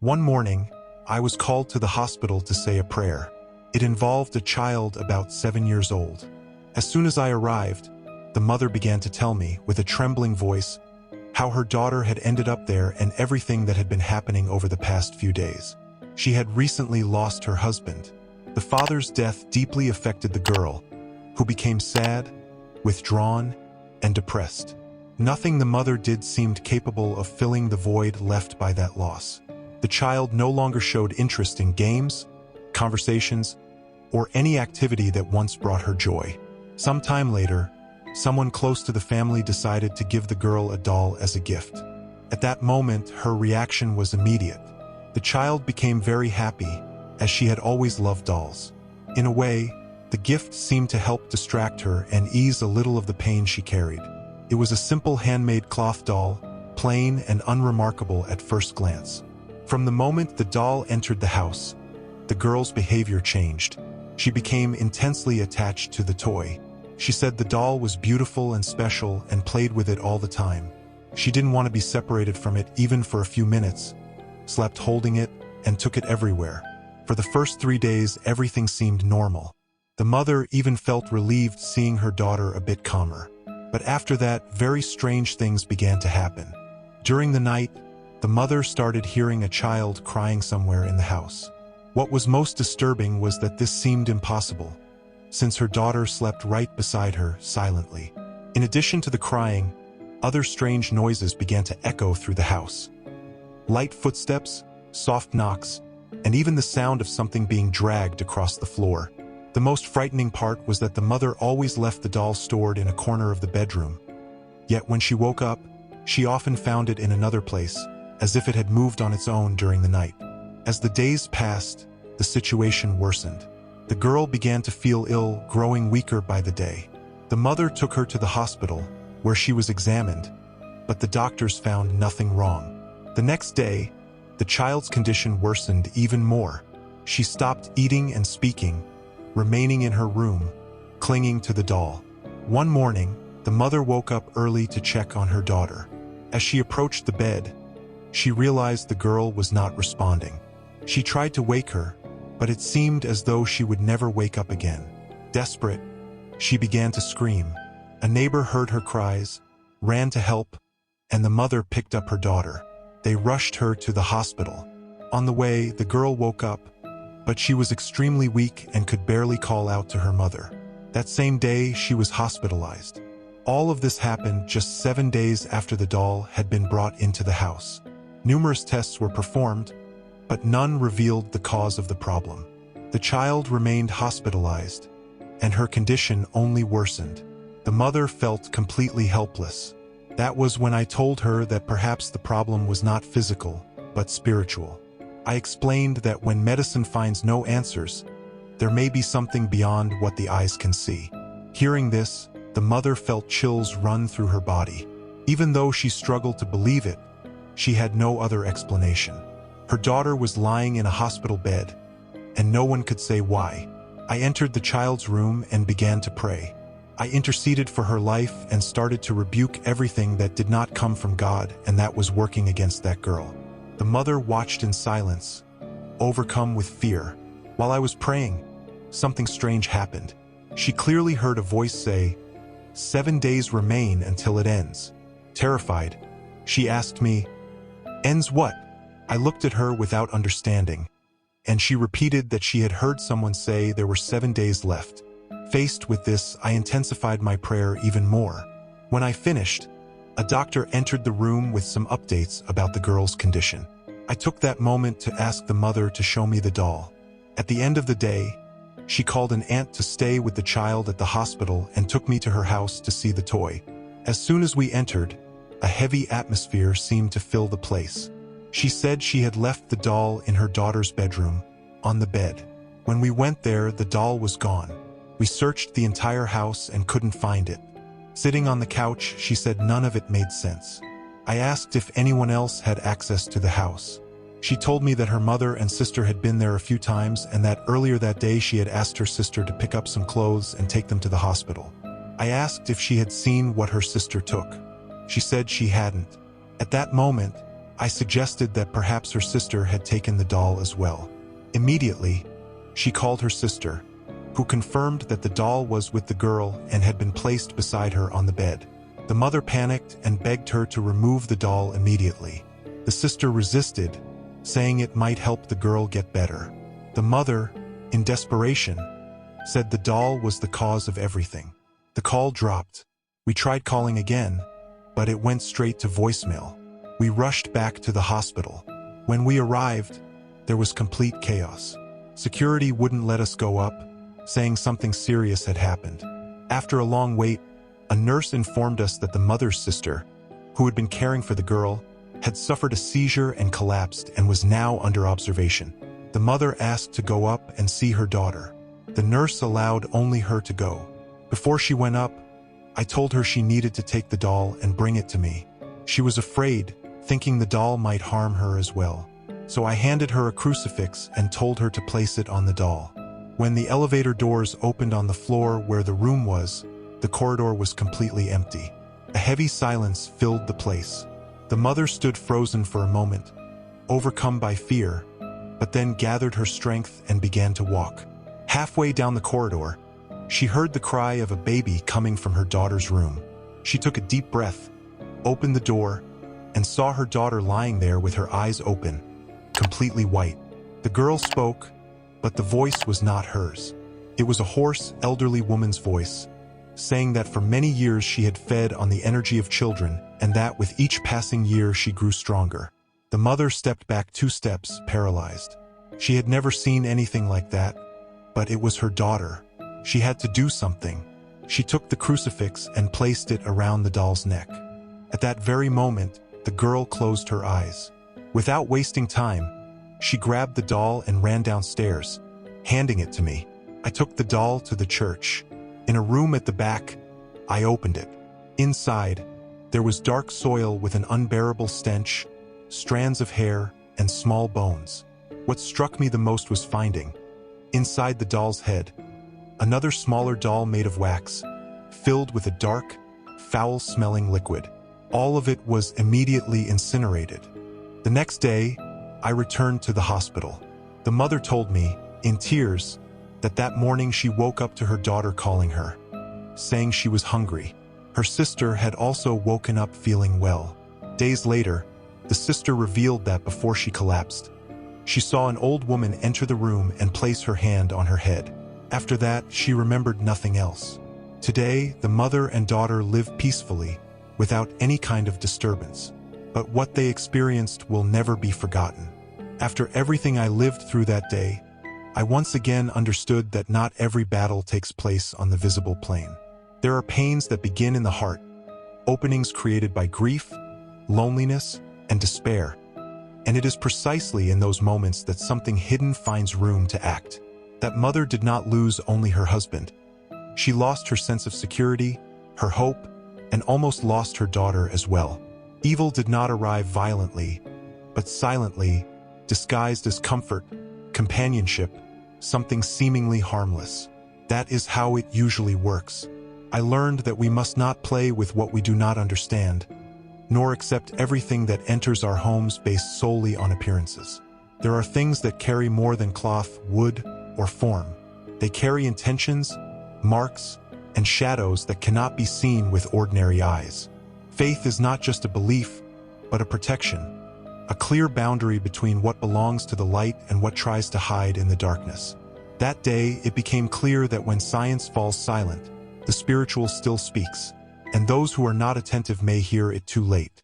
One morning, I was called to the hospital to say a prayer. It involved a child about 7 years old. As soon as I arrived, the mother began to tell me, with a trembling voice, how her daughter had ended up there and everything that had been happening over the past few days. She had recently lost her husband. The father's death deeply affected the girl, who became sad, withdrawn, and depressed. Nothing the mother did seemed capable of filling the void left by that loss. The child no longer showed interest in games, conversations, or any activity that once brought her joy. Some time later, someone close to the family decided to give the girl a doll as a gift. At that moment, her reaction was immediate. The child became very happy, as she had always loved dolls. In a way, the gift seemed to help distract her and ease a little of the pain she carried. It was a simple handmade cloth doll, plain and unremarkable at first glance. From the moment the doll entered the house, the girl's behavior changed. She became intensely attached to the toy. She said the doll was beautiful and special and played with it all the time. She didn't want to be separated from it even for a few minutes, slept holding it, and took it everywhere. For the first 3 days, everything seemed normal. The mother even felt relieved seeing her daughter a bit calmer. But after that, very strange things began to happen. During the night, the mother started hearing a child crying somewhere in the house. What was most disturbing was that this seemed impossible, since her daughter slept right beside her, silently. In addition to the crying, other strange noises began to echo through the house. Light footsteps, soft knocks, and even the sound of something being dragged across the floor. The most frightening part was that the mother always left the doll stored in a corner of the bedroom. Yet when she woke up, she often found it in another place, as if it had moved on its own during the night. As the days passed, the situation worsened. The girl began to feel ill, growing weaker by the day. The mother took her to the hospital, where she was examined, but the doctors found nothing wrong. The next day, the child's condition worsened even more. She stopped eating and speaking, remaining in her room, clinging to the doll. One morning, the mother woke up early to check on her daughter. As she approached the bed, she realized the girl was not responding. She tried to wake her, but it seemed as though she would never wake up again. Desperate, she began to scream. A neighbor heard her cries, ran to help, and the mother picked up her daughter. They rushed her to the hospital. On the way, the girl woke up, but she was extremely weak and could barely call out to her mother. That same day, she was hospitalized. All of this happened just 7 days after the doll had been brought into the house. Numerous tests were performed, but none revealed the cause of the problem. The child remained hospitalized, and her condition only worsened. The mother felt completely helpless. That was when I told her that perhaps the problem was not physical, but spiritual. I explained that when medicine finds no answers, there may be something beyond what the eyes can see. Hearing this, the mother felt chills run through her body. Even though she struggled to believe it, she had no other explanation. Her daughter was lying in a hospital bed, and no one could say why. I entered the child's room and began to pray. I interceded for her life and started to rebuke everything that did not come from God and that was working against that girl. The mother watched in silence, overcome with fear. While I was praying, something strange happened. She clearly heard a voice say, "7 days remain until it ends." Terrified, she asked me, "Ends what?" I looked at her without understanding, and she repeated that she had heard someone say there were 7 days left. Faced with this, I intensified my prayer even more. When I finished, a doctor entered the room with some updates about the girl's condition. I took that moment to ask the mother to show me the doll. At the end of the day, she called an aunt to stay with the child at the hospital and took me to her house to see the toy. As soon as we entered, a heavy atmosphere seemed to fill the place. She said she had left the doll in her daughter's bedroom, on the bed. When we went there, the doll was gone. We searched the entire house and couldn't find it. Sitting on the couch, she said none of it made sense. I asked if anyone else had access to the house. She told me that her mother and sister had been there a few times and that earlier that day she had asked her sister to pick up some clothes and take them to the hospital. I asked if she had seen what her sister took. She said she hadn't. At that moment, I suggested that perhaps her sister had taken the doll as well. Immediately, she called her sister, who confirmed that the doll was with the girl and had been placed beside her on the bed. The mother panicked and begged her to remove the doll immediately. The sister resisted, saying it might help the girl get better. The mother, in desperation, said the doll was the cause of everything. The call dropped. We tried calling again, but it went straight to voicemail. We rushed back to the hospital. When we arrived, there was complete chaos. Security wouldn't let us go up, saying something serious had happened. After a long wait, a nurse informed us that the mother's sister, who had been caring for the girl, had suffered a seizure and collapsed and was now under observation. The mother asked to go up and see her daughter. The nurse allowed only her to go. Before she went up, I told her she needed to take the doll and bring it to me. She was afraid, thinking the doll might harm her as well. So I handed her a crucifix and told her to place it on the doll. When the elevator doors opened on the floor where the room was, the corridor was completely empty. A heavy silence filled the place. The mother stood frozen for a moment, overcome by fear, but then gathered her strength and began to walk. Halfway down the corridor, she heard the cry of a baby coming from her daughter's room. She took a deep breath, opened the door, and saw her daughter lying there with her eyes open, completely white. The girl spoke, but the voice was not hers. It was a hoarse, elderly woman's voice, saying that for many years she had fed on the energy of children and that with each passing year she grew stronger. The mother stepped back 2 steps, paralyzed. She had never seen anything like that, but it was her daughter. She had to do something. She took the crucifix and placed it around the doll's neck. At that very moment, the girl closed her eyes. Without wasting time, she grabbed the doll and ran downstairs, handing it to me. I took the doll to the church. In a room at the back, I opened it. Inside, there was dark soil with an unbearable stench, strands of hair, and small bones. What struck me the most was finding, inside the doll's head, another smaller doll made of wax, filled with a dark, foul-smelling liquid. All of it was immediately incinerated. The next day, I returned to the hospital. The mother told me, in tears, that morning she woke up to her daughter calling her, saying she was hungry. Her sister had also woken up feeling well. Days later, the sister revealed that before she collapsed, she saw an old woman enter the room and place her hand on her head. After that, she remembered nothing else. Today, the mother and daughter live peacefully, without any kind of disturbance. But what they experienced will never be forgotten. After everything I lived through that day, I once again understood that not every battle takes place on the visible plane. There are pains that begin in the heart, openings created by grief, loneliness, and despair. And it is precisely in those moments that something hidden finds room to act. That mother did not lose only her husband. She lost her sense of security, her hope, and almost lost her daughter as well. Evil did not arrive violently, but silently, disguised as comfort, companionship, something seemingly harmless. That is how it usually works. I learned that we must not play with what we do not understand, nor accept everything that enters our homes based solely on appearances. There are things that carry more than cloth, wood, or form. They carry intentions, marks, and shadows that cannot be seen with ordinary eyes. Faith is not just a belief, but a protection, a clear boundary between what belongs to the light and what tries to hide in the darkness. That day, it became clear that when science falls silent, the spiritual still speaks, and those who are not attentive may hear it too late.